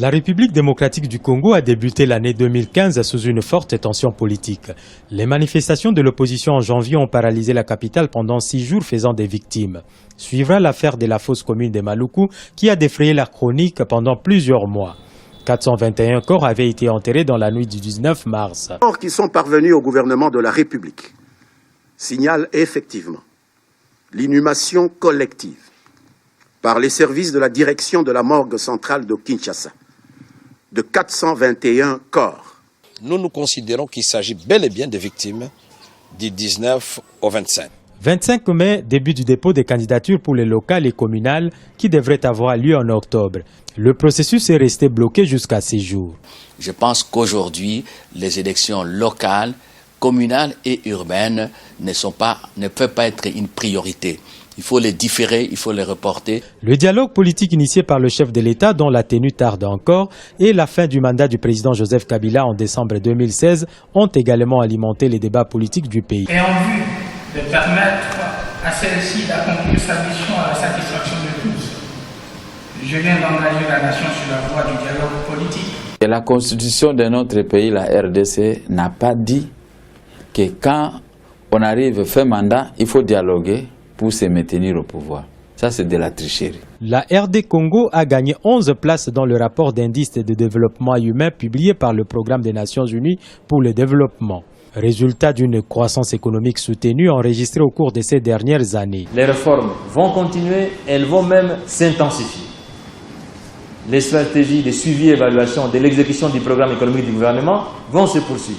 La République démocratique du Congo a débuté l'année 2015 sous une forte tension politique. Les manifestations de l'opposition en janvier ont paralysé la capitale pendant 6 jours, faisant des victimes. Suivra l'affaire de la fosse commune des Maluku qui a défrayé la chronique pendant plusieurs mois. 421 corps avaient été enterrés dans la nuit du 19 mars. Les corps qui sont parvenus au gouvernement de la République signalent effectivement l'inhumation collective par les services de la direction de la morgue centrale de Kinshasa de 421 corps. Nous considérons qu'il s'agit bel et bien des victimes du 19 au 25. 25 mai, début du dépôt des candidatures pour les locales et communales qui devraient avoir lieu en octobre. Le processus est resté bloqué jusqu'à ces jours. Je pense qu'aujourd'hui, les élections locales, communales et urbaines ne peuvent pas être une priorité. Il faut les différer, il faut les reporter. Le dialogue politique initié par le chef de l'État, dont la tenue tarde encore, et la fin du mandat du président Joseph Kabila en décembre 2016 ont également alimenté les débats politiques du pays. Et en vue de permettre à celle-ci d'accomplir sa mission à la satisfaction de tous, je viens d'engager la nation sur la voie du dialogue politique. Et la constitution de notre pays, la RDC, n'a pas dit que quand on arrive fin mandat, il faut dialoguer pour se maintenir au pouvoir. Ça, c'est de la tricherie. La RD Congo a gagné 11 places dans le rapport d'indice de développement humain publié par le Programme des Nations Unies pour le développement. Résultat d'une croissance économique soutenue enregistrée au cours de ces dernières années. Les réformes vont continuer, elles vont même s'intensifier. Les stratégies de suivi et évaluation de l'exécution du programme économique du gouvernement vont se poursuivre.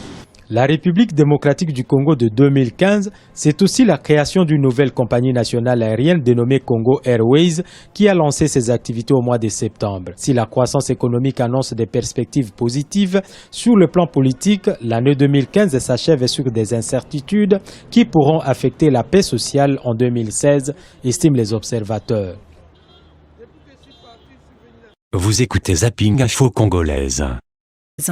La République démocratique du Congo de 2015, c'est aussi la création d'une nouvelle compagnie nationale aérienne dénommée Congo Airways qui a lancé ses activités au mois de septembre. Si la croissance économique annonce des perspectives positives, sur le plan politique, l'année 2015 s'achève sur des incertitudes qui pourront affecter la paix sociale en 2016, estiment les observateurs. Vous écoutez Zapping Info Congolaise.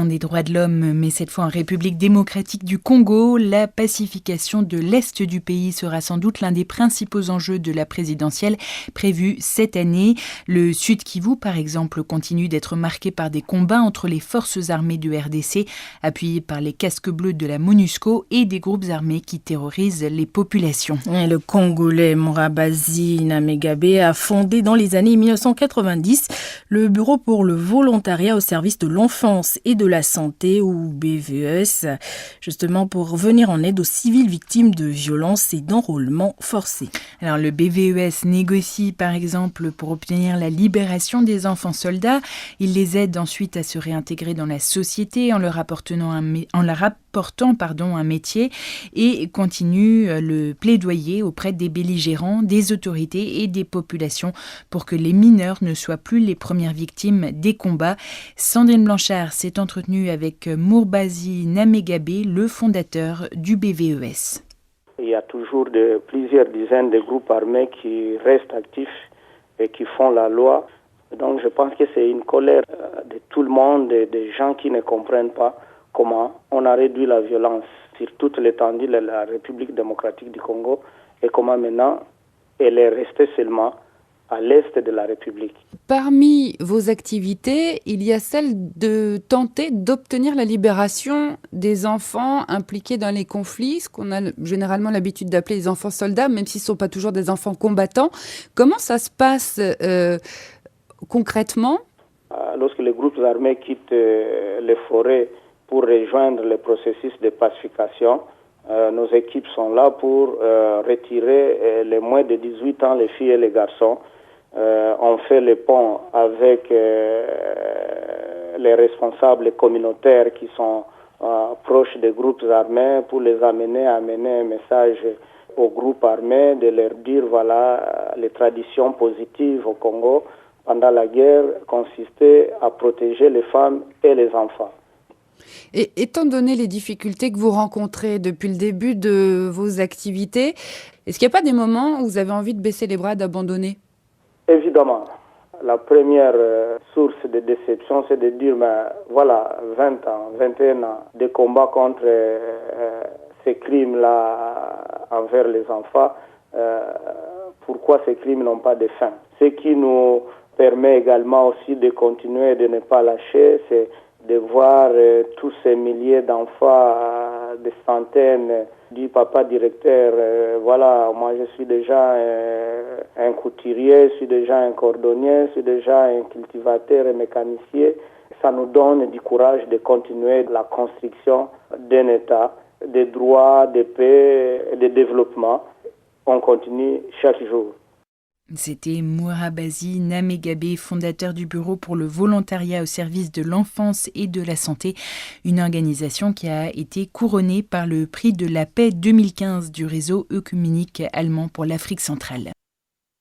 Des droits de l'homme, mais cette fois en République démocratique du Congo, la pacification de l'Est du pays sera sans doute l'un des principaux enjeux de la présidentielle prévue cette année. Le Sud Kivu, par exemple, continue d'être marqué par des combats entre les forces armées du RDC, appuyées par les casques bleus de la MONUSCO et des groupes armés qui terrorisent les populations. Le Congolais Mourabazi Namegabe a fondé dans les années 1990 le Bureau pour le volontariat au service de l'enfance et de la santé, ou BVES, justement pour venir en aide aux civils victimes de violences et d'enrôlement forcé. Alors le BVES négocie par exemple pour obtenir la libération des enfants soldats. Il les aide ensuite à se réintégrer dans la société en leur apportant un métier et continue le plaidoyer auprès des belligérants, des autorités et des populations pour que les mineurs ne soient plus les premières victimes des combats. Sandrine Blanchard s'est entretenue avec Mourabazi Namegabe, le fondateur du BVES. Il y a toujours plusieurs dizaines de groupes armés qui restent actifs et qui font la loi. Donc je pense que c'est une colère de tout le monde, des gens qui ne comprennent pas comment on a réduit la violence sur toute l'étendue de la République démocratique du Congo et comment maintenant elle est restée seulement à l'est de la République. Parmi vos activités, il y a celle de tenter d'obtenir la libération des enfants impliqués dans les conflits, ce qu'on a généralement l'habitude d'appeler les enfants soldats, même s'ils ne sont pas toujours des enfants combattants. Comment ça se passe concrètement ? Lorsque les groupes armés quittent les forêts pour rejoindre le processus de pacification, nos équipes sont là pour retirer les moins de 18 ans, les filles et les garçons. On fait le pont avec les responsables communautaires qui sont proches des groupes armés pour les amener un message aux groupes armés, de leur dire voilà les traditions positives au Congo pendant la guerre consistaient à protéger les femmes et les enfants. Et étant donné les difficultés que vous rencontrez depuis le début de vos activités, est-ce qu'il n'y a pas des moments où vous avez envie de baisser les bras, d'abandonner ? Évidemment. La première source de déception, c'est de dire, voilà, 20 ans, 21 ans de combat contre ces crimes-là envers les enfants. Pourquoi ces crimes n'ont pas de fin ? Ce qui nous permet également aussi de continuer, de ne pas lâcher, c'est de voir tous ces milliers d'enfants, des centaines, du papa directeur. Voilà, moi je suis déjà un couturier, je suis déjà un cordonnier, je suis déjà un cultivateur et mécanicien. Ça nous donne du courage de continuer la construction d'un État, de droit, de paix et de développement. On continue chaque jour. C'était Mourabazi Namegabe, fondateur du Bureau pour le volontariat au service de l'enfance et de la santé, une organisation qui a été couronnée par le prix de la paix 2015 du réseau œcuménique allemand pour l'Afrique centrale.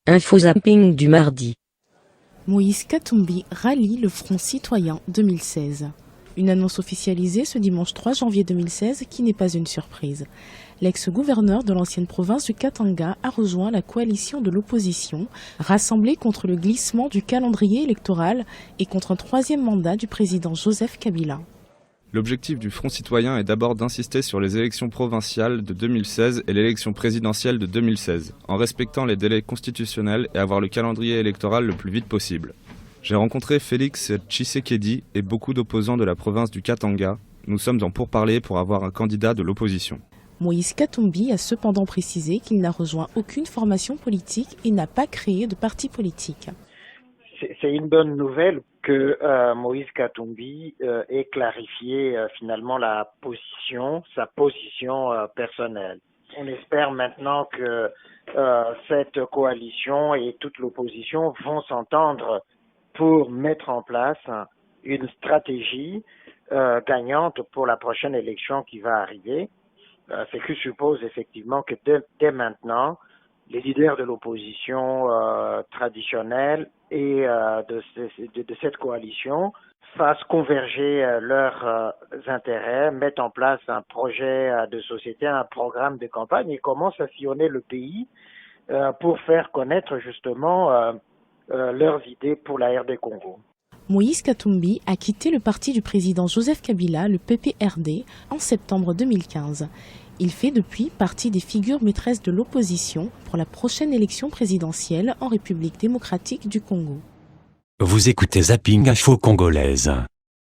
Infozapping du mardi. Moïse Katumbi rallie le Front citoyen 2016. Une annonce officialisée ce dimanche 3 janvier 2016 qui n'est pas une surprise. L'ex-gouverneur de l'ancienne province du Katanga a rejoint la coalition de l'opposition, rassemblée contre le glissement du calendrier électoral et contre un troisième mandat du président Joseph Kabila. L'objectif du Front citoyen est d'abord d'insister sur les élections provinciales de 2016 et l'élection présidentielle de 2016, en respectant les délais constitutionnels et avoir le calendrier électoral le plus vite possible. J'ai rencontré Félix Tshisekedi et beaucoup d'opposants de la province du Katanga. Nous sommes en pourparlers pour avoir un candidat de l'opposition. Moïse Katumbi a cependant précisé qu'il n'a rejoint aucune formation politique et n'a pas créé de parti politique. C'est une bonne nouvelle que Moïse Katumbi ait clarifié finalement sa position personnelle. On espère maintenant que cette coalition et toute l'opposition vont s'entendre pour mettre en place une stratégie gagnante pour la prochaine élection qui va arriver. Ce qui suppose effectivement que dès maintenant, les leaders de l'opposition traditionnelle et de cette coalition fassent converger leurs intérêts, mettent en place un projet de société, un programme de campagne et commencent à sillonner le pays pour faire connaître justement leurs idées pour la RD Congo. Moïse Katumbi a quitté le parti du président Joseph Kabila, le PPRD, en septembre 2015. Il fait depuis partie des figures maîtresses de l'opposition pour la prochaine élection présidentielle en République démocratique du Congo. Vous écoutez Zapping Info Congolaise.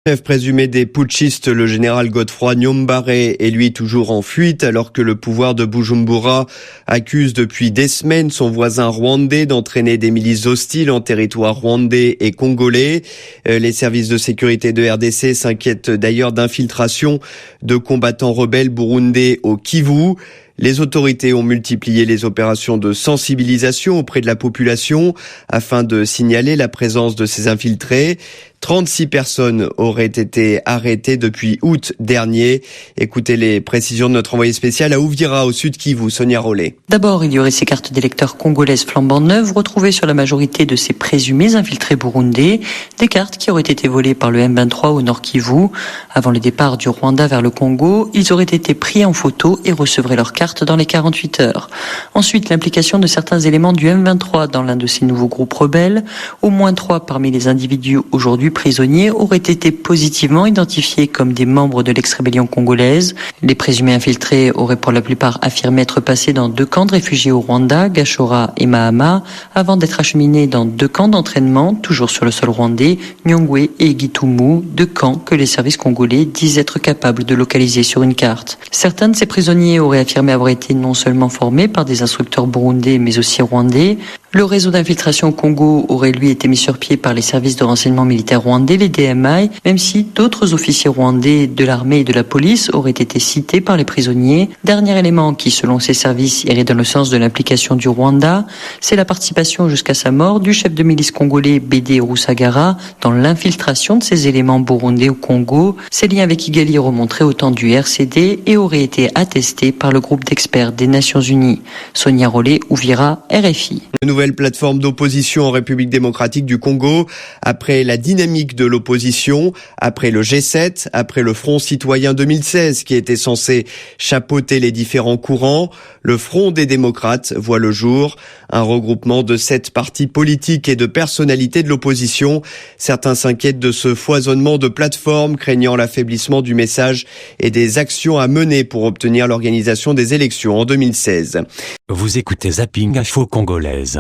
Chef présumé des putschistes, le général Godefroy Niyombare est lui toujours en fuite alors que le pouvoir de Bujumbura accuse depuis des semaines son voisin rwandais d'entraîner des milices hostiles en territoire rwandais et congolais. Les services de sécurité de RDC s'inquiètent d'ailleurs d'infiltration de combattants rebelles burundais au Kivu. Les autorités ont multiplié les opérations de sensibilisation auprès de la population afin de signaler la présence de ces infiltrés. 36 personnes auraient été arrêtées depuis août dernier. Écoutez les précisions de notre envoyé spécial à Ouvira, au sud Kivu, Sonia Rollet. D'abord, il y aurait ces cartes d'électeurs congolaises flambant neuves retrouvées sur la majorité de ces présumés infiltrés burundais. Des cartes qui auraient été volées par le M23 au nord Kivu. Avant le départ du Rwanda vers le Congo, ils auraient été pris en photo et recevraient leurs cartes dans les 48 heures. Ensuite, l'implication de certains éléments du M23 dans l'un de ces nouveaux groupes rebelles. Au moins 3 parmi les individus aujourd'hui prisonniers auraient été positivement identifiés comme des membres de l'ex-rébellion congolaise. Les présumés infiltrés auraient pour la plupart affirmé être passés dans 2 camps de réfugiés au Rwanda, Gashora et Mahama, avant d'être acheminés dans 2 camps d'entraînement, toujours sur le sol rwandais, Nyongwe et Gitumu, 2 camps que les services congolais disent être capables de localiser sur une carte. Certains de ces prisonniers auraient affirmé avoir été non seulement formés par des instructeurs burundais mais aussi rwandais. Le réseau d'infiltration au Congo aurait lui été mis sur pied par les services de renseignement militaire rwandais, les DMI, même si d'autres officiers rwandais de l'armée et de la police auraient été cités par les prisonniers. Dernier élément qui, selon ces services, irait dans le sens de l'implication du Rwanda, c'est la participation jusqu'à sa mort du chef de milice congolais Bédé Rusagara dans l'infiltration de ces éléments burundais au Congo. Ces liens avec Kigali remonteraient au temps du RCD et auraient été attestés par le groupe d'experts des Nations Unies. Sonia Rollet, Ouvira, RFI. Nouvelle plateforme d'opposition en République démocratique du Congo, après la dynamique de l'opposition, après le G7, après le Front citoyen 2016 qui était censé chapeauter les différents courants, le Front des démocrates voit le jour, un regroupement de 7 partis politiques et de personnalités de l'opposition. Certains s'inquiètent de ce foisonnement de plateformes, craignant l'affaiblissement du message et des actions à mener pour obtenir l'organisation des élections en 2016. Vous écoutez Zapping Info Congolaise.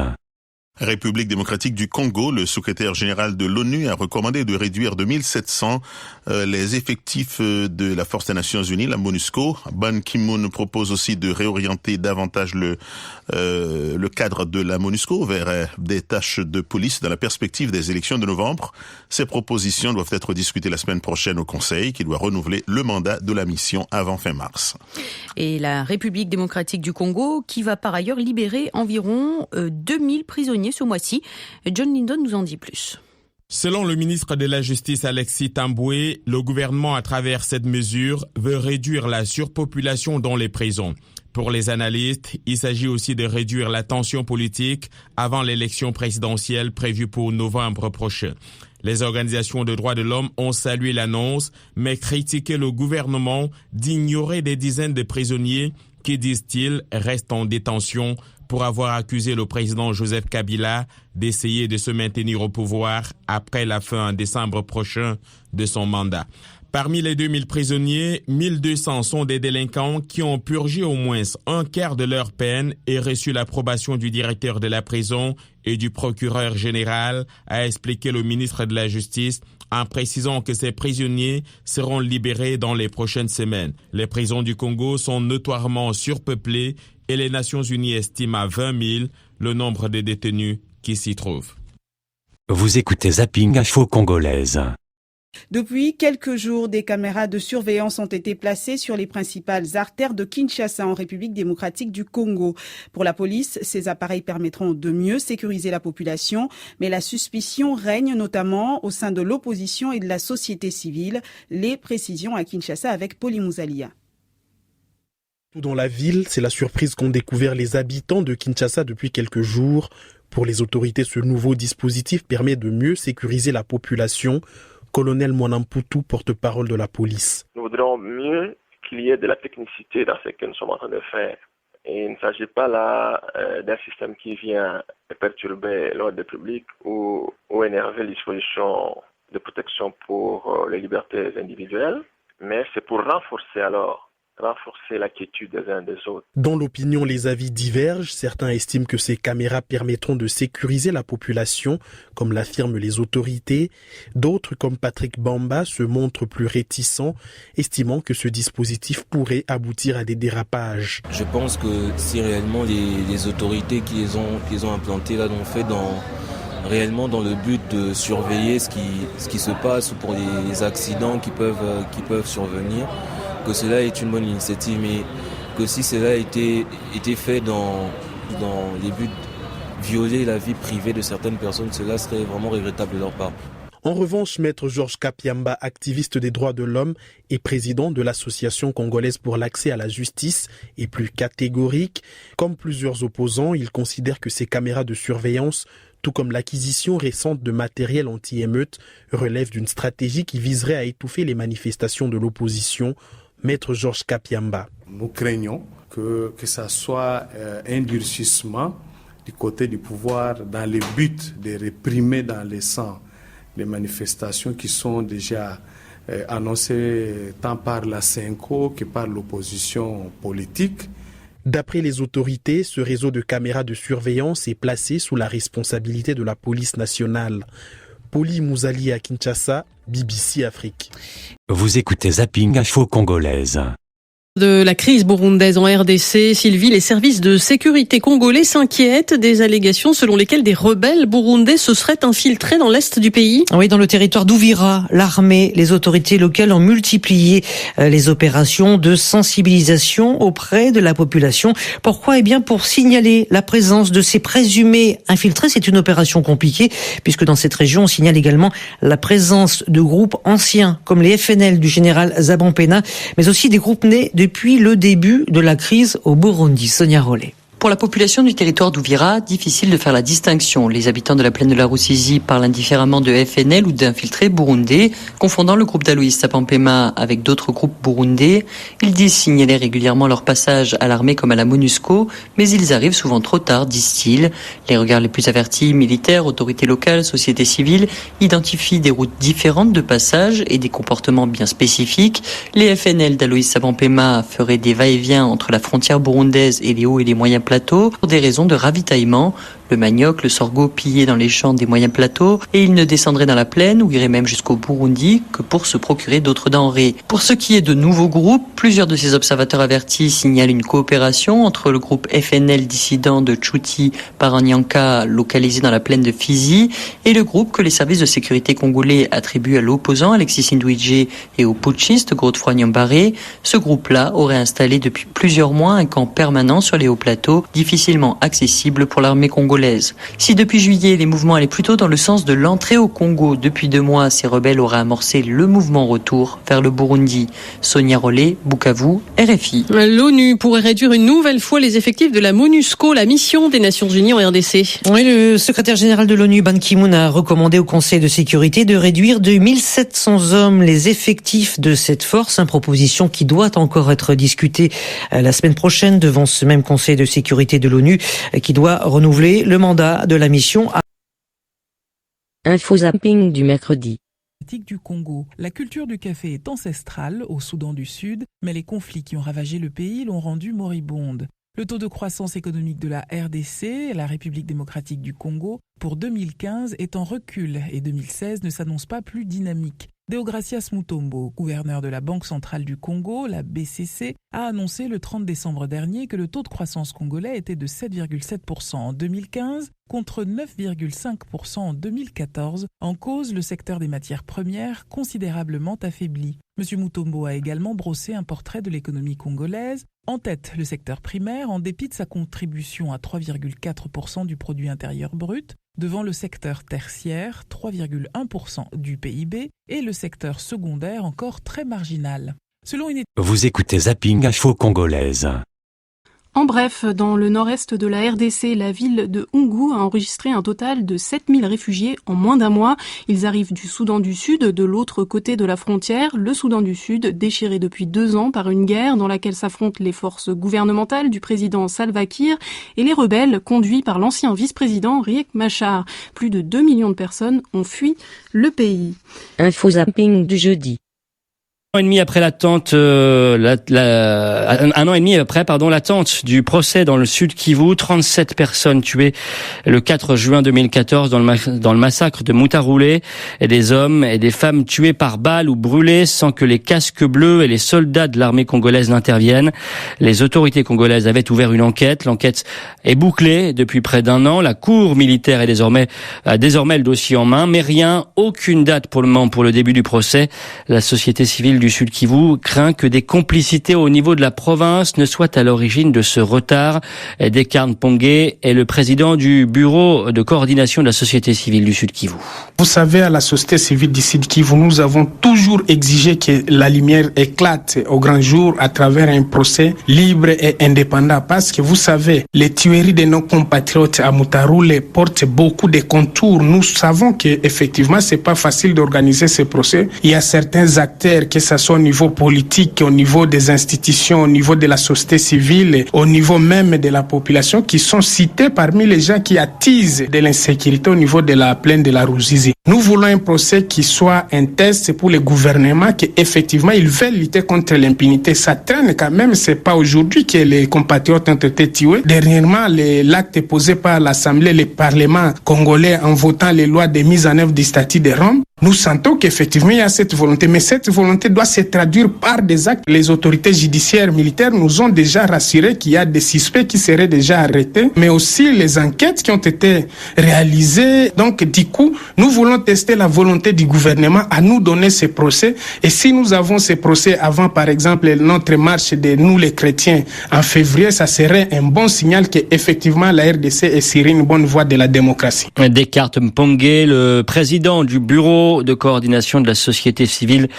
République démocratique du Congo, le secrétaire général de l'ONU a recommandé de réduire de 1700 les effectifs de la force des Nations Unies, la MONUSCO. Ban Ki-moon propose aussi de réorienter davantage le cadre de la MONUSCO vers des tâches de police dans la perspective des élections de novembre. Ces propositions doivent être discutées la semaine prochaine au Conseil, qui doit renouveler le mandat de la mission avant fin mars. Et la République démocratique du Congo, qui va par ailleurs libérer environ 2000 prisonniers ce mois-ci. John Lindon nous en dit plus. Selon le ministre de la Justice Alexis Tamboué, le gouvernement, à travers cette mesure, veut réduire la surpopulation dans les prisons. Pour les analystes, il s'agit aussi de réduire la tension politique avant l'élection présidentielle prévue pour novembre prochain. Les organisations de droits de l'homme ont salué l'annonce, mais critiqué le gouvernement d'ignorer des dizaines de prisonniers qui, disent-ils, restent en détention pour avoir accusé le président Joseph Kabila d'essayer de se maintenir au pouvoir après la fin en décembre prochain de son mandat. Parmi les 2000 prisonniers, 1200 sont des délinquants qui ont purgé au moins un quart de leur peine et reçu l'approbation du directeur de la prison et du procureur général, a expliqué le ministre de la Justice, en précisant que ces prisonniers seront libérés dans les prochaines semaines. Les prisons du Congo sont notoirement surpeuplées et les Nations Unies estiment à 20 000 le nombre de détenus qui s'y trouvent. Vous écoutez Zapping Info Congolaise. Depuis quelques jours, des caméras de surveillance ont été placées sur les principales artères de Kinshasa en République démocratique du Congo. Pour la police, ces appareils permettront de mieux sécuriser la population, mais la suspicion règne notamment au sein de l'opposition et de la société civile. Les précisions à Kinshasa avec Poli Mouzalia. Tout dans la ville, c'est la surprise qu'ont découvert les habitants de Kinshasa depuis quelques jours. Pour les autorités, ce nouveau dispositif permet de mieux sécuriser la population. Colonel Mwanamputu, porte-parole de la police. Nous voudrions mieux qu'il y ait de la technicité dans ce que nous sommes en train de faire. Et il ne s'agit pas là d'un système qui vient perturber l'ordre public ou énerver les dispositions de protection pour les libertés individuelles, mais c'est pour renforcer la quiétude des uns des autres. Dans l'opinion, les avis divergent. Certains estiment que ces caméras permettront de sécuriser la population, comme l'affirment les autorités. D'autres, comme Patrick Bamba, se montrent plus réticents, estimant que ce dispositif pourrait aboutir à des dérapages. Je pense que si réellement les autorités qui les ont implantées là l'ont fait réellement dans le but de surveiller ce qui se passe ou pour les accidents qui peuvent survenir, que cela est une bonne initiative, mais que si cela a été fait dans les buts de violer la vie privée de certaines personnes, cela serait vraiment regrettable de leur part. En revanche, Maître Georges Kapiamba, activiste des droits de l'homme et président de l'Association congolaise pour l'accès à la justice, est plus catégorique. Comme plusieurs opposants, il considère que ces caméras de surveillance, tout comme l'acquisition récente de matériel anti-émeute, relèvent d'une stratégie qui viserait à étouffer les manifestations de l'opposition. Maître Georges Kapiamba. Nous craignons que ça soit un durcissement du côté du pouvoir dans le but de réprimer dans les sangs les manifestations qui sont déjà annoncées tant par la CENCO que par l'opposition politique. D'après les autorités, ce réseau de caméras de surveillance est placé sous la responsabilité de la police nationale. Poli Mouzalia à Kinshasa, BBC Afrique. Vous écoutez Zapping Info Congolaise. De la crise burundaise en RDC, Sylvie, les services de sécurité congolais s'inquiètent des allégations selon lesquelles des rebelles burundais se seraient infiltrés dans l'est du pays. Oui, dans le territoire d'Ouvira, l'armée, les autorités locales ont multiplié les opérations de sensibilisation auprès de la population. Pourquoi ? Eh bien, pour signaler la présence de ces présumés infiltrés. C'est une opération compliquée puisque dans cette région, on signale également la présence de groupes anciens comme les FNL du général Zabampena, mais aussi des groupes nés depuis le début de la crise au Burundi. Sonia Rollet. Pour la population du territoire d'Ouvira, difficile de faire la distinction. Les habitants de la plaine de la Rusizi parlent indifféremment de FNL ou d'infiltrés burundais, confondant le groupe d'Aloïs Sapampema avec d'autres groupes burundais. Ils disent signaler régulièrement leur passage à l'armée comme à la MONUSCO, mais ils arrivent souvent trop tard, disent-ils. Les regards les plus avertis, militaires, autorités locales, sociétés civiles, identifient des routes différentes de passage et des comportements bien spécifiques. Les FNL d'Aloïs Sapampema feraient des va-et-vient entre la frontière burundaise et les hauts et les moyens plateaux pour des raisons de ravitaillement. le manioc, le sorgho pillés dans les champs des moyens plateaux, et ils ne descendraient dans la plaine ou iraient même jusqu'au Burundi que pour se procurer d'autres denrées. Pour ce qui est de nouveaux groupes, plusieurs de ces observateurs avertis signalent une coopération entre le groupe FNL dissident de Tchouti Paranyanka, localisé dans la plaine de Fizi, et le groupe que les services de sécurité congolais attribuent à l'opposant Alexis Ndouidje et au putschiste Godefroy Niambare. Ce groupe-là aurait installé depuis plusieurs mois un camp permanent sur les hauts plateaux, difficilement accessible pour l'armée congolaise. Si depuis juillet, les mouvements allaient plutôt dans le sens de l'entrée au Congo, depuis 2 mois, ces rebelles auraient amorcé le mouvement retour vers le Burundi. Sonia Rollet, Bukavu, RFI. L'ONU pourrait réduire une nouvelle fois les effectifs de la MONUSCO, la mission des Nations Unies en RDC. Oui, le secrétaire général de l'ONU, Ban Ki-moon, a recommandé au Conseil de sécurité de réduire de 1700 hommes les effectifs de cette force, une proposition qui doit encore être discutée la semaine prochaine devant ce même Conseil de sécurité de l'ONU qui doit renouveler le mandat de la mission. Info zapping du mercredi. Du Congo. La culture du café est ancestrale au Soudan du Sud, mais les conflits qui ont ravagé le pays l'ont rendue moribonde. Le taux de croissance économique de la RDC, la République démocratique du Congo, pour 2015 est en recul et 2016 ne s'annonce pas plus dynamique. Deogracias Mutombo, gouverneur de la Banque centrale du Congo, la BCC, a annoncé le 30 décembre dernier que le taux de croissance congolais était de 7,7% en 2015 contre 9,5% en 2014, en cause le secteur des matières premières considérablement affaibli. M. Mutombo a également brossé un portrait de l'économie congolaise. En tête, le secteur primaire, en dépit de sa contribution à 3,4% du produit intérieur brut, devant le secteur tertiaire, 3,1% du PIB, et le secteur secondaire encore très marginal. Vous écoutez Zapping Info Congolaise. En bref, dans le nord-est de la RDC, la ville de Oungou a enregistré un total de 7000 réfugiés en moins d'un mois. Ils arrivent du Soudan du Sud, de l'autre côté de la frontière, le Soudan du Sud, déchiré depuis 2 ans par une guerre dans laquelle s'affrontent les forces gouvernementales du président Salva Kiir et les rebelles conduits par l'ancien vice-président Riek Machar. Plus de 2 millions de personnes ont fui le pays. Info zapping du jeudi. Un an et demi après l'attente, l'attente du procès dans le Sud Kivu, 37 personnes tuées le 4 juin 2014 dans le massacre de Mutaroulé, et des hommes et des femmes tués par balles ou brûlés sans que les casques bleus et les soldats de l'armée congolaise n'interviennent. Les autorités congolaises avaient ouvert une enquête. L'enquête est bouclée depuis près d'1 an. La cour militaire a désormais le dossier en main, mais aucune date pour le moment pour le début du procès. La société civile du Sud Kivu craint que des complicités au niveau de la province ne soient à l'origine de ce retard. Descartes Pongué est le président du bureau de coordination de la société civile du Sud Kivu. Vous savez, à la société civile du Sud Kivu, nous avons toujours exigé que la lumière éclate au grand jour à travers un procès libre et indépendant, parce que vous savez, les tueries de nos compatriotes à Mutaroulé portent beaucoup de contours. Nous savons que effectivement, c'est pas facile d'organiser ces procès. Il y a certains acteurs, que ce soit au niveau politique, au niveau des institutions, au niveau de la société civile, au niveau même de la population, qui sont cités parmi les gens qui attisent de l'insécurité au niveau de la plaine de la Ruzizi. Nous voulons un procès qui soit un test pour les gouvernements, qu'effectivement ils veulent lutter contre l'impunité. Ça traîne quand même, c'est pas aujourd'hui que les compatriotes ont été tués. Dernièrement, l'acte posé par l'Assemblée, le Parlement congolais en votant les lois de mise en œuvre du statut de Rome, nous sentons qu'effectivement il y a cette volonté, mais cette volonté doit se traduire par des actes. Les autorités judiciaires militaires nous ont déjà rassuré qu'il y a des suspects qui seraient déjà arrêtés, mais aussi les enquêtes qui ont été réalisées. Donc du coup, nous voulons tester la volonté du gouvernement à nous donner ces procès, et si nous avons ces procès avant, par exemple, notre marche de nous les chrétiens en février, ça serait un bon signal qu'effectivement la RDC est sur une bonne voie de la démocratie. Descartes Mpongué, le président du bureau de coordination de la société civile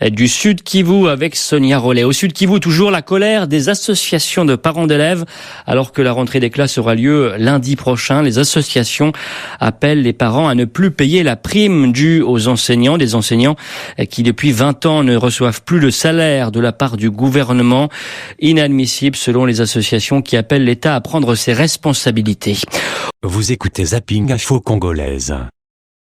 du Sud Kivu, avec Sonia Rollet. Au Sud Kivu, toujours la colère des associations de parents d'élèves. Alors que la rentrée des classes aura lieu lundi prochain, les associations appellent les parents à ne plus payer la prime due aux enseignants, des enseignants qui depuis 20 ans ne reçoivent plus le salaire de la part du gouvernement. Inadmissible selon les associations qui appellent l'État à prendre ses responsabilités. Vous écoutez Zapping Info Congolaise.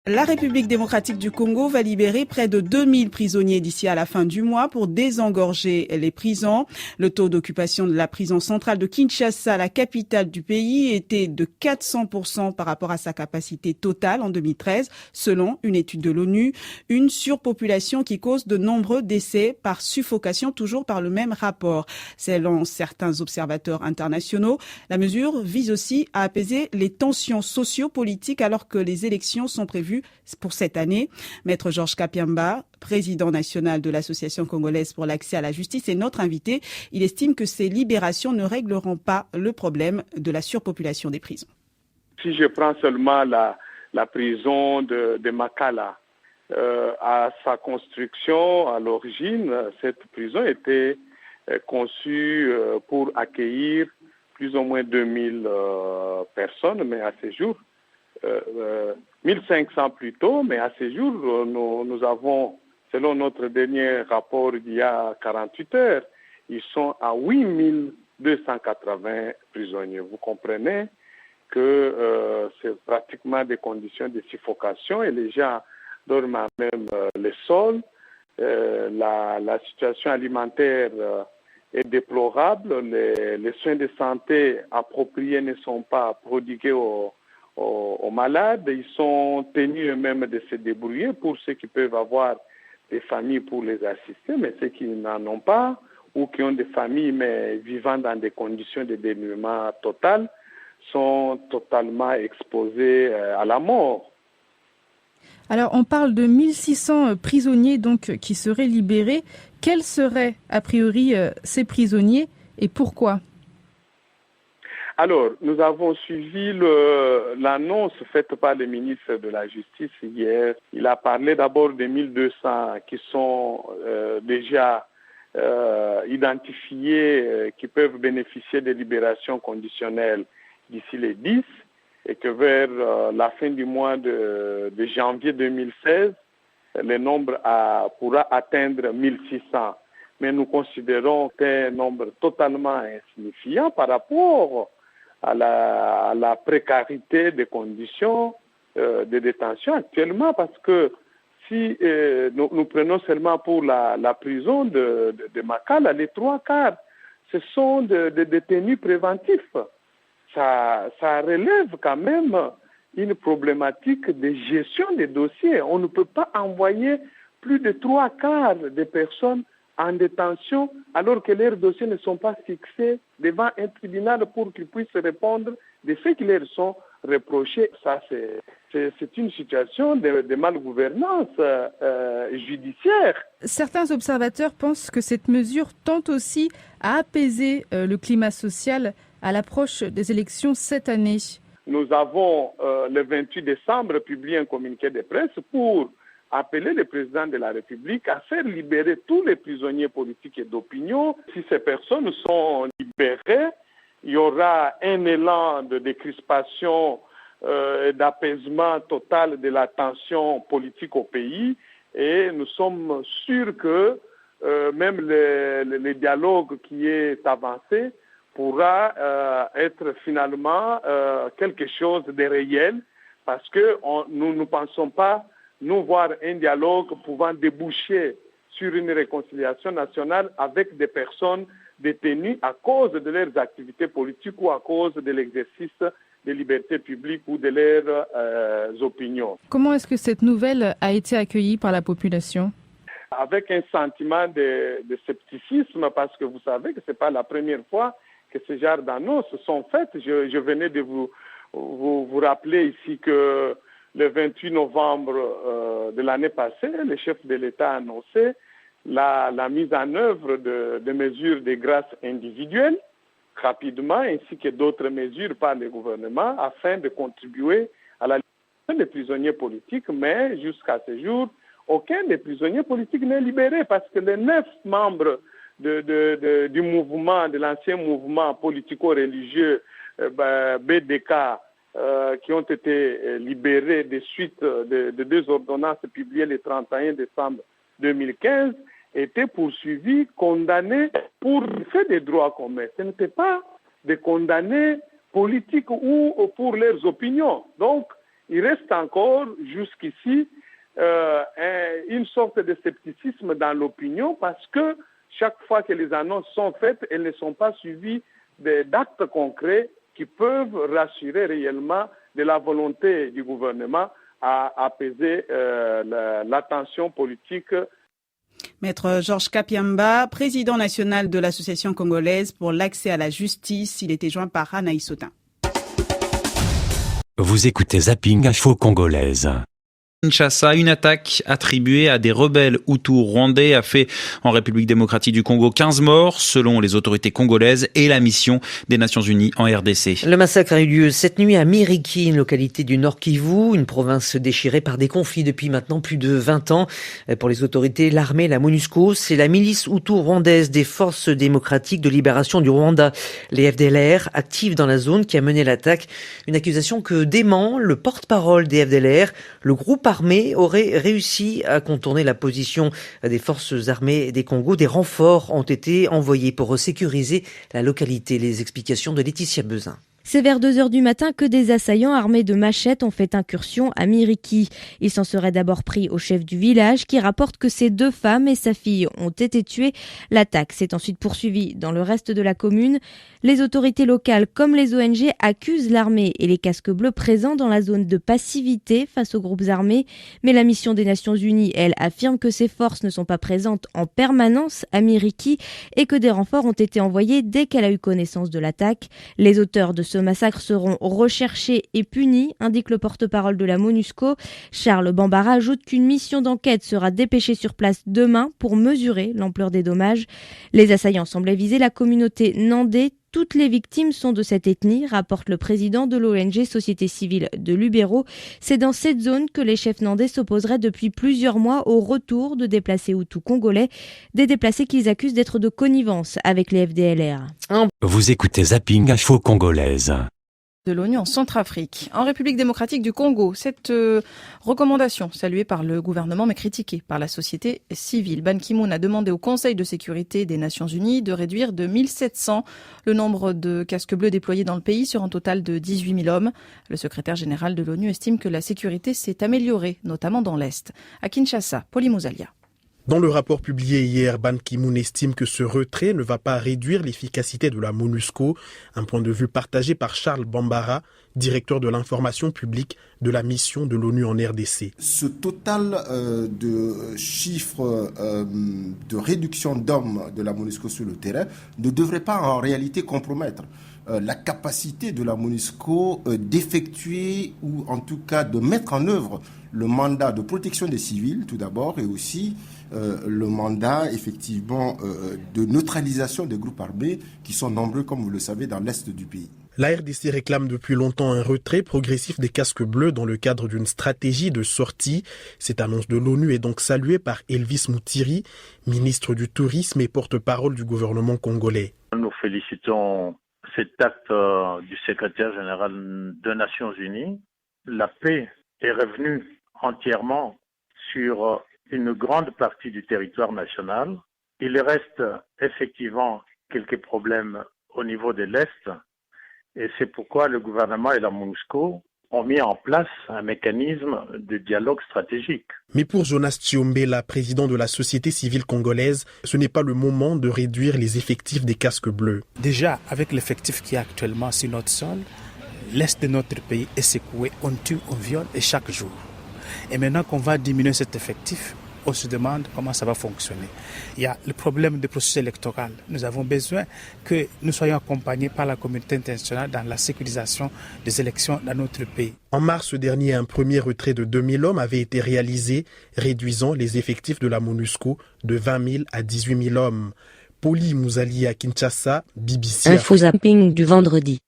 La République démocratique du Congo va libérer près de 2000 prisonniers d'ici à la fin du mois pour désengorger les prisons. Le taux d'occupation de la prison centrale de Kinshasa, la capitale du pays, était de 400% par rapport à sa capacité totale en 2013, selon une étude de l'ONU. Une surpopulation qui cause de nombreux décès par suffocation, toujours par le même rapport. Selon certains observateurs internationaux, la mesure vise aussi à apaiser les tensions socio-politiques alors que les élections sont prévues pour cette année. Maître Georges Kapiamba, président national de l'Association congolaise pour l'accès à la justice, est notre invité. Il estime que ces libérations ne régleront pas le problème de la surpopulation des prisons. Si je prends seulement la prison de Makala, à sa construction, à l'origine, cette prison était conçue pour accueillir plus ou moins 2000 personnes, mais à ce jour, 1500 plus tôt, mais à ce jour, nous avons, selon notre dernier rapport d'il y a 48 heures, ils sont à 8280 prisonniers. Vous comprenez que c'est pratiquement des conditions de suffocation et les gens dorment à même les sols. La situation alimentaire est déplorable. Les soins de santé appropriés ne sont pas prodigués aux malades. Ils sont tenus eux-mêmes de se débrouiller pour ceux qui peuvent avoir des familles pour les assister, mais ceux qui n'en ont pas ou qui ont des familles mais vivant dans des conditions de dénuement total sont totalement exposés à la mort. Alors on parle de 1600 prisonniers donc qui seraient libérés. Quels seraient a priori ces prisonniers et pourquoi ? Alors, nous avons suivi l'annonce faite par le ministre de la Justice hier. Il a parlé d'abord des 1200 qui sont déjà identifiés, qui peuvent bénéficier de libération conditionnelle d'ici les 10 et que vers la fin du mois de janvier 2016, le nombre pourra atteindre 1600. Mais nous considérons que c'est un nombre totalement insignifiant par rapport à la précarité des conditions de détention actuellement, parce que si nous prenons seulement pour la prison de Makala, les 3/4, ce sont des détenus préventifs. Ça relève quand même une problématique de gestion des dossiers. On ne peut pas envoyer plus de 3/4 des personnes en détention alors que leurs dossiers ne sont pas fixés devant un tribunal pour qu'ils puissent répondre de ce qui leur sont reprochés. Ça, c'est une situation de malgouvernance judiciaire. Certains observateurs pensent que cette mesure tente aussi à apaiser le climat social à l'approche des élections cette année. Nous avons, le 28 décembre, publié un communiqué de presse pour appeler le président de la République à faire libérer tous les prisonniers politiques et d'opinion. Si ces personnes sont libérées, il y aura un élan de décrispation et d'apaisement total de la tension politique au pays. Et nous sommes sûrs que même le dialogue qui est avancé pourra être finalement quelque chose de réel, parce que nous ne pensons pas nous voir un dialogue pouvant déboucher sur une réconciliation nationale avec des personnes détenues à cause de leurs activités politiques ou à cause de l'exercice des libertés publiques ou de leurs opinions. Comment est-ce que cette nouvelle a été accueillie par la population ? Avec un sentiment de scepticisme, parce que vous savez que ce n'est pas la première fois que ce genre d'annonces sont faites. Je venais de vous rappeler ici que le 28 novembre de l'année passée, le chef de l'État a annoncé la mise en œuvre de mesures de grâce individuelles rapidement, ainsi que d'autres mesures par le gouvernement afin de contribuer à la libération des prisonniers politiques. Mais jusqu'à ce jour, aucun des prisonniers politiques n'est libéré parce que les 9 membres du mouvement, de l'ancien mouvement politico-religieux BDK, qui ont été libérés des suites de 2 ordonnances publiées le 31 décembre 2015, étaient poursuivis, condamnés pour le fait des droits communs. Ce n'était pas des condamnés politiques ou pour leurs opinions. Donc, il reste encore jusqu'ici une sorte de scepticisme dans l'opinion parce que chaque fois que les annonces sont faites, elles ne sont pas suivies d'actes concrets qui peuvent rassurer réellement de la volonté du gouvernement à apaiser la tension politique. Maître Georges Kapiamba, président national de l'Association congolaise pour l'accès à la justice, il était joint par Anaïs Sautin. Vous écoutez Zapping Info Congolaise. Kinshasa, une attaque attribuée à des rebelles hutus rwandais a fait en République démocratique du Congo 15 morts selon les autorités congolaises et la mission des Nations Unies en RDC. Le massacre a eu lieu cette nuit à Miriki, une localité du Nord Kivu, une province déchirée par des conflits depuis maintenant plus de 20 ans. Pour les autorités, l'armée, la MONUSCO, c'est la milice hutu rwandaise des forces démocratiques de libération du Rwanda, les FDLR, actives dans la zone qui a mené l'attaque. Une accusation que dément le porte-parole des FDLR, le groupe armée aurait réussi à contourner la position des forces armées des Congo. Des renforts ont été envoyés pour sécuriser la localité. Les explications de Laetitia Bezin. C'est vers 2h du matin que des assaillants armés de machettes ont fait incursion à Miriki. Ils s'en seraient d'abord pris au chef du village qui rapporte que ses 2 femmes et sa fille ont été tuées. L'attaque s'est ensuite poursuivie dans le reste de la commune. Les autorités locales comme les ONG accusent l'armée et les casques bleus présents dans la zone de passivité face aux groupes armés. Mais la mission des Nations Unies, elle, affirme que ces forces ne sont pas présentes en permanence à Miriki et que des renforts ont été envoyés dès qu'elle a eu connaissance de l'attaque. Les auteurs de ce massacre seront recherchés et punis, indique le porte-parole de la MONUSCO. Charles Bambara ajoute qu'une mission d'enquête sera dépêchée sur place demain pour mesurer l'ampleur des dommages. Les assaillants semblaient viser la communauté nandais. Toutes les victimes sont de cette ethnie, rapporte le président de l'ONG Société Civile de Lubero. C'est dans cette zone que les chefs nandais s'opposeraient depuis plusieurs mois au retour de déplacés hutus congolais, des déplacés qu'ils accusent d'être de connivence avec les FDLR. Vous écoutez Zapping Info Congolaise. De l'ONU en Centrafrique. En République démocratique du Congo, cette recommandation saluée par le gouvernement mais critiquée par la société civile. Ban Ki-moon a demandé au Conseil de sécurité des Nations Unies de réduire de 1700 le nombre de casques bleus déployés dans le pays sur un total de 18 000 hommes. Le secrétaire général de l'ONU estime que la sécurité s'est améliorée, notamment dans l'Est. À Kinshasa, Paulie Mouzalia. Dans le rapport publié hier, Ban Ki-moon estime que ce retrait ne va pas réduire l'efficacité de la MONUSCO, un point de vue partagé par Charles Bambara, directeur de l'information publique de la mission de l'ONU en RDC. Ce total de chiffres de réduction d'hommes de la MONUSCO sur le terrain ne devrait pas en réalité compromettre la capacité de la MONUSCO d'effectuer ou en tout cas de mettre en œuvre le mandat de protection des civils tout d'abord et aussi le mandat effectivement de neutralisation des groupes armés qui sont nombreux comme vous le savez dans l'est du pays. La RDC réclame depuis longtemps un retrait progressif des casques bleus dans le cadre d'une stratégie de sortie. Cette annonce de l'ONU est donc saluée par Elvis Moutiri, ministre du Tourisme et porte-parole du gouvernement congolais. Nous félicitons cet acte du secrétaire général des Nations Unies. La paix est revenue entièrement sur une grande partie du territoire national. Il reste effectivement quelques problèmes au niveau de l'Est et c'est pourquoi le gouvernement et la MONUSCO ont mis en place un mécanisme de dialogue stratégique. Mais pour Jonas Tshiombela, président de la société civile congolaise, ce n'est pas le moment de réduire les effectifs des casques bleus. Déjà, avec l'effectif qui est actuellement sur notre sol, l'Est de notre pays est secoué, on tue, on viole et chaque jour. Et maintenant qu'on va diminuer cet effectif, on se demande comment ça va fonctionner. Il y a le problème du processus électoral. Nous avons besoin que nous soyons accompagnés par la communauté internationale dans la sécurisation des élections dans notre pays. En mars dernier, un premier retrait de 2000 hommes avait été réalisé, réduisant les effectifs de la MONUSCO de 20 000 à 18 000 hommes. Paulie Mouzalia à Kinshasa, BBC. Info Zapping du vendredi.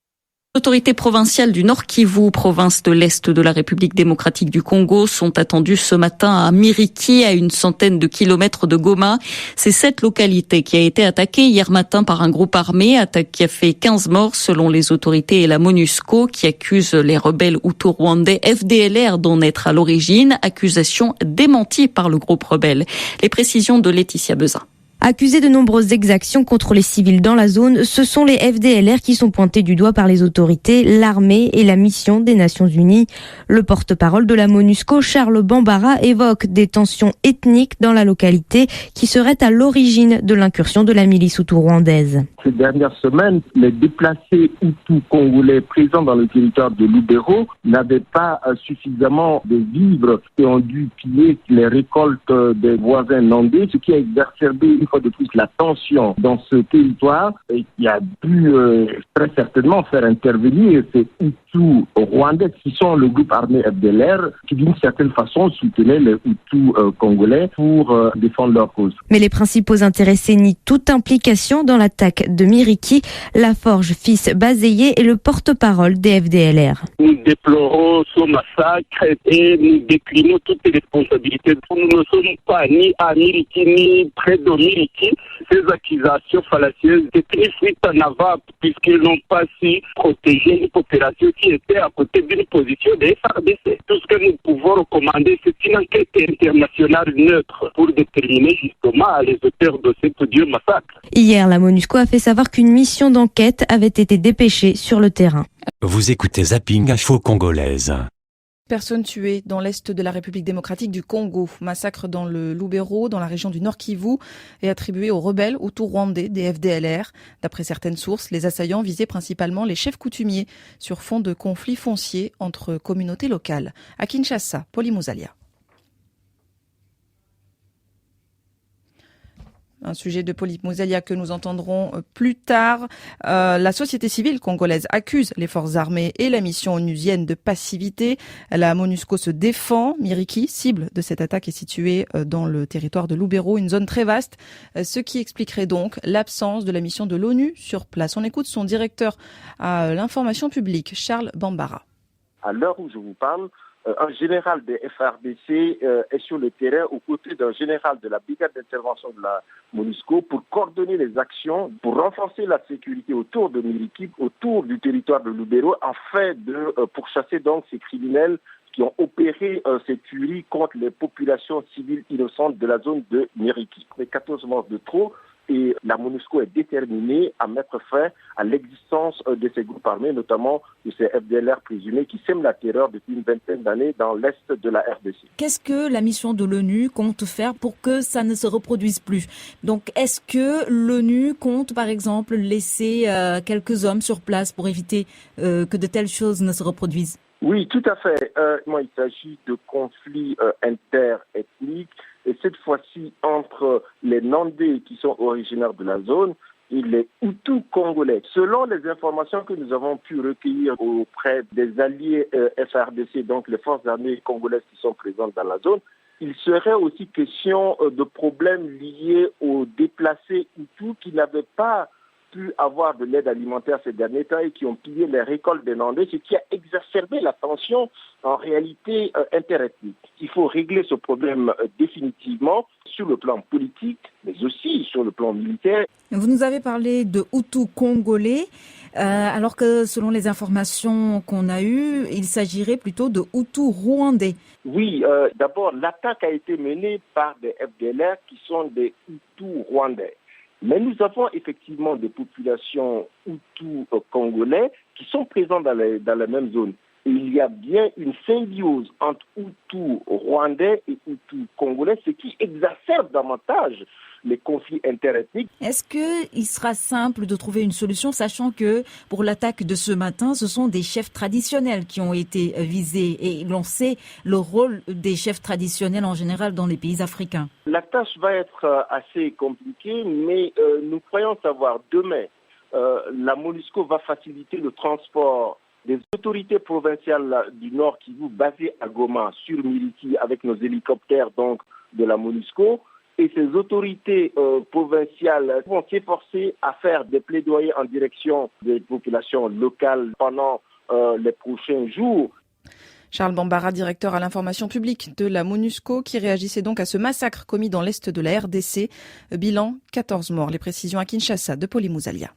Les autorités provinciales du Nord Kivu, province de l'Est de la République démocratique du Congo, sont attendues ce matin à Miriki, à une centaine de kilomètres de Goma. C'est cette localité qui a été attaquée hier matin par un groupe armé, attaque qui a fait 15 morts selon les autorités et la MONUSCO, qui accuse les rebelles hutus-rwandais FDLR d'en être à l'origine, accusation démentie par le groupe rebelle. Les précisions de Laetitia Bezin. Accusés de nombreuses exactions contre les civils dans la zone, ce sont les FDLR qui sont pointés du doigt par les autorités, l'armée et la mission des Nations Unies. Le porte-parole de la MONUSCO, Charles Bambara, évoque des tensions ethniques dans la localité qui seraient à l'origine de l'incursion de la milice hutu-rwandaise. Ces dernières semaines, les déplacés hutus congolais présents dans le territoire de Lubero n'avaient pas suffisamment de vivres et ont dû piller les récoltes des voisins nandais, ce qui a exacerbé une fois de plus la tension dans ce territoire et qui a pu très certainement faire intervenir ces Hutus rwandais qui sont le groupe armé FDLR qui d'une certaine façon soutenaient les Hutus congolais pour défendre leur cause. Mais les principaux intéressés nient toute implication dans l'attaque de Miriki. Laforge, fils Bazeye, est le porte-parole des FDLR. Nous déplorons ce massacre et nous déclinons toutes les responsabilités. Nous ne sommes pas ni à Miriki ni près de Miriki. Ces accusations fallacieuses étaient fuites en avant puisqu'ils n'ont pas su protéger une population qui était à côté d'une position des FARDC. Tout ce que nous pouvons recommander, c'est une enquête internationale neutre pour déterminer justement les auteurs de cet odieux massacre. Hier, la MONUSCO a fait savoir qu'une mission d'enquête avait été dépêchée sur le terrain. Vous écoutez Zapping Info Congolaise. Personnes tuées dans l'est de la République démocratique du Congo. Massacre dans le Lubero, dans la région du Nord Kivu, est attribué aux rebelles hutu-rwandais des FDLR. D'après certaines sources, les assaillants visaient principalement les chefs coutumiers sur fond de conflits fonciers entre communautés locales. À Kinshasa, Poli Muzalia. Un sujet de Poli Muzalia que nous entendrons plus tard. La société civile congolaise accuse les forces armées et la mission onusienne de passivité. La MONUSCO se défend. Miriki, cible de cette attaque, est située dans le territoire de Lubero, une zone très vaste, ce qui expliquerait donc l'absence de la mission de l'ONU sur place. On écoute son directeur à l'information publique, Charles Bambara. À l'heure où je vous parle, un général des FARDC est sur le terrain aux côtés d'un général de la brigade d'intervention de la MONUSCO pour coordonner les actions, pour renforcer la sécurité autour de Miriki, autour du territoire de Lubero, afin de pourchasser donc ces criminels qui ont opéré ces tueries contre les populations civiles innocentes de la zone de Miriki. Les 14 morts de trop. Et la MONUSCO est déterminée à mettre fin à l'existence de ces groupes armés, notamment de ces FDLR présumés qui sèment la terreur depuis une vingtaine d'années dans l'est de la RDC. Qu'est-ce que la mission de l'ONU compte faire pour que ça ne se reproduise plus? Donc, est-ce que l'ONU compte, par exemple, laisser quelques hommes sur place pour éviter que de telles choses ne se reproduisent? Oui, tout à fait. Il s'agit de conflits interethniques. Et cette fois-ci, entre les Nandais qui sont originaires de la zone et les Hutus congolais. Selon les informations que nous avons pu recueillir auprès des alliés FARDC, donc les forces armées congolaises qui sont présentes dans la zone, il serait aussi question de problèmes liés aux déplacés Hutus qui n'avaient pas pu avoir de l'aide alimentaire ces derniers temps et qui ont pillé les récoltes des Nandais, ce qui a exacerbé la tension en réalité interethnique. Il faut régler ce problème définitivement sur le plan politique, mais aussi sur le plan militaire. Vous nous avez parlé de Hutus congolais, alors que selon les informations qu'on a eues, il s'agirait plutôt de Hutus rwandais. Oui, d'abord, l'attaque a été menée par des FDLR qui sont des Hutus rwandais. Mais nous avons effectivement des populations Hutus congolais qui sont présents dans la même zone. Et il y a bien une symbiose entre Hutus rwandais et Hutus congolais, ce qui exacerbe davantage les conflits interethniques. Est-ce qu'il sera simple de trouver une solution, sachant que pour l'attaque de ce matin, ce sont des chefs traditionnels qui ont été visés et l'on sait le rôle des chefs traditionnels en général dans les pays africains? La tâche va être assez compliquée, mais nous croyons savoir demain, la MONUSCO va faciliter le transport des autorités provinciales du Nord Kivu basées à Goma sur Miriki avec nos hélicoptères donc de la MONUSCO. Et ces autorités provinciales vont s'efforcer à faire des plaidoyers en direction des populations locales pendant les prochains jours. Charles Bambara, directeur à l'information publique de la MONUSCO, qui réagissait donc à ce massacre commis dans l'est de la RDC. Bilan, 14 morts. Les précisions à Kinshasa de Poli Muzalia.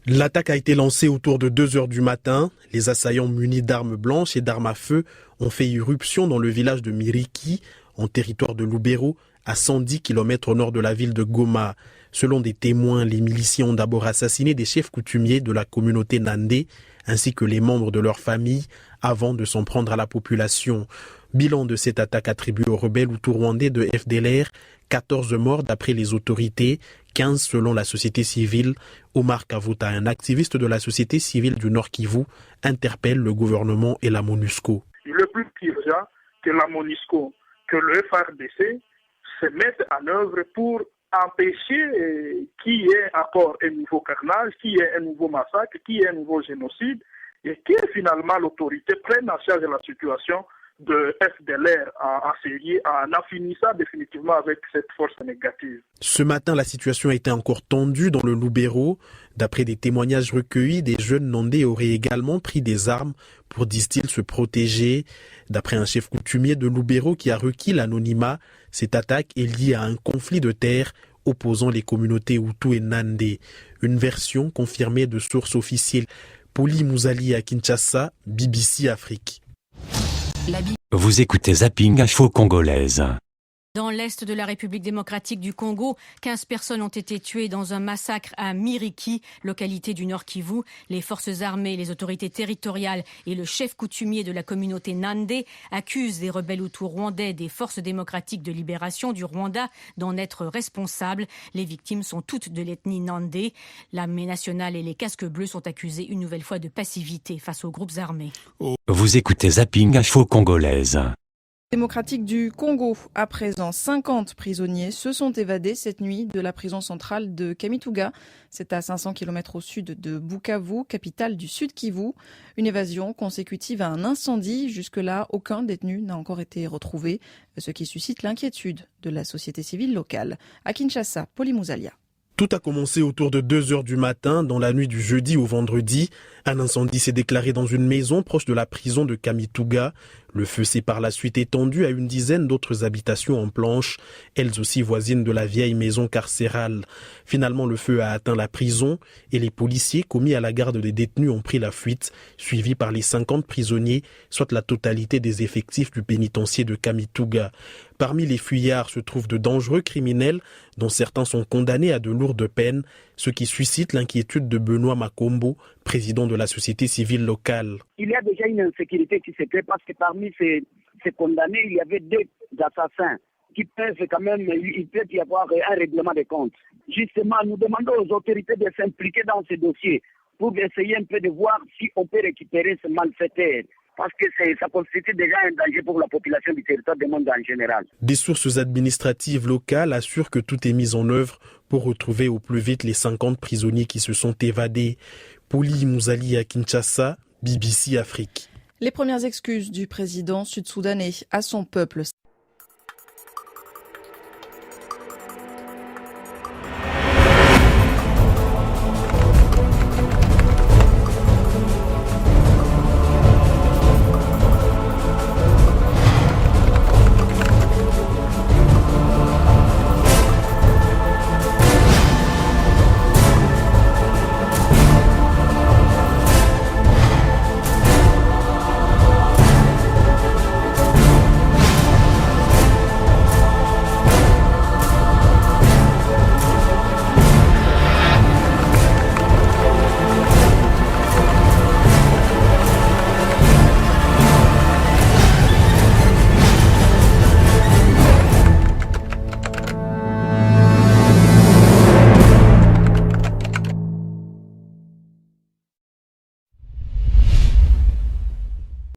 L'attaque a été lancée autour de 2h du matin. Les assaillants munis d'armes blanches et d'armes à feu ont fait irruption dans le village de Miriki, en territoire de Lubero, à 110 km au nord de la ville de Goma. Selon des témoins, les miliciens ont d'abord assassiné des chefs coutumiers de la communauté Nandé ainsi que les membres de leur famille avant de s'en prendre à la population. Bilan de cette attaque attribuée aux rebelles hutus-rwandais de FDLR, 14 morts d'après les autorités, 15 selon la société civile. Omar Kavuta, un activiste de la société civile du Nord Kivu, interpelle le gouvernement et la MONUSCO. Le plus urgent que la MONUSCO, que le FARDC se mettent en œuvre pour empêcher qu'il y ait encore un nouveau carnage, qu'il y ait un nouveau massacre, qu'il y ait un nouveau génocide, et que finalement l'autorité prenne en charge la situation de FDLR en Syrie en finissant définitivement avec cette force négative. Ce matin, la situation a été encore tendue dans le Lubero. D'après des témoignages recueillis, des jeunes Nandés auraient également pris des armes pour, disent-ils, se protéger. D'après un chef coutumier de Lubero qui a requis l'anonymat, cette attaque est liée à un conflit de terre opposant les communautés Hutu et Nandé. Une version confirmée de sources officielles. Poli Mouzali à Kinshasa, BBC Afrique. Vous écoutez Zapping Info Congolaise. Dans l'est de la République démocratique du Congo, 15 personnes ont été tuées dans un massacre à Miriki, localité du Nord Kivu. Les forces armées, les autorités territoriales et le chef coutumier de la communauté Nandé accusent des rebelles hutus rwandais des forces démocratiques de libération du Rwanda d'en être responsables. Les victimes sont toutes de l'ethnie Nandé. L'armée nationale et les casques bleus sont accusés une nouvelle fois de passivité face aux groupes armés. Vous écoutez Zapping Info Congolaise. Démocratique du Congo. À présent, 50 prisonniers se sont évadés cette nuit de la prison centrale de Kamituga. C'est à 500 km au sud de Bukavu, capitale du Sud Kivu. Une évasion consécutive à un incendie. Jusque-là, aucun détenu n'a encore été retrouvé, ce qui suscite l'inquiétude de la société civile locale. À Kinshasa, Poli Mouzalia. Tout a commencé autour de 2h du matin, dans la nuit du jeudi au vendredi. Un incendie s'est déclaré dans une maison proche de la prison de Kamituga. Le feu s'est par la suite étendu à une dizaine d'autres habitations en planches, elles aussi voisines de la vieille maison carcérale. Finalement, le feu a atteint la prison et les policiers commis à la garde des détenus ont pris la fuite, suivis par les 50 prisonniers, soit la totalité des effectifs du pénitencier de Kamituga. Parmi les fuyards se trouvent de dangereux criminels, dont certains sont condamnés à de lourdes peines, ce qui suscite l'inquiétude de Benoît Makombo, président de la société civile locale. Il y a déjà une insécurité qui se crée parce que parmi ces condamnés, il y avait 2 assassins qui peuvent quand même, il peut y avoir un règlement de compte. Justement, nous demandons aux autorités de s'impliquer dans ce dossier pour essayer un peu de voir si on peut récupérer ce malfaiteur. Parce que ça constitue déjà un danger pour la population du territoire du monde en général. Des sources administratives locales assurent que tout est mis en œuvre pour retrouver au plus vite les 50 prisonniers qui se sont évadés. Poli Mouzali à Kinshasa, BBC Afrique. Les premières excuses du président sud-soudanais à son peuple.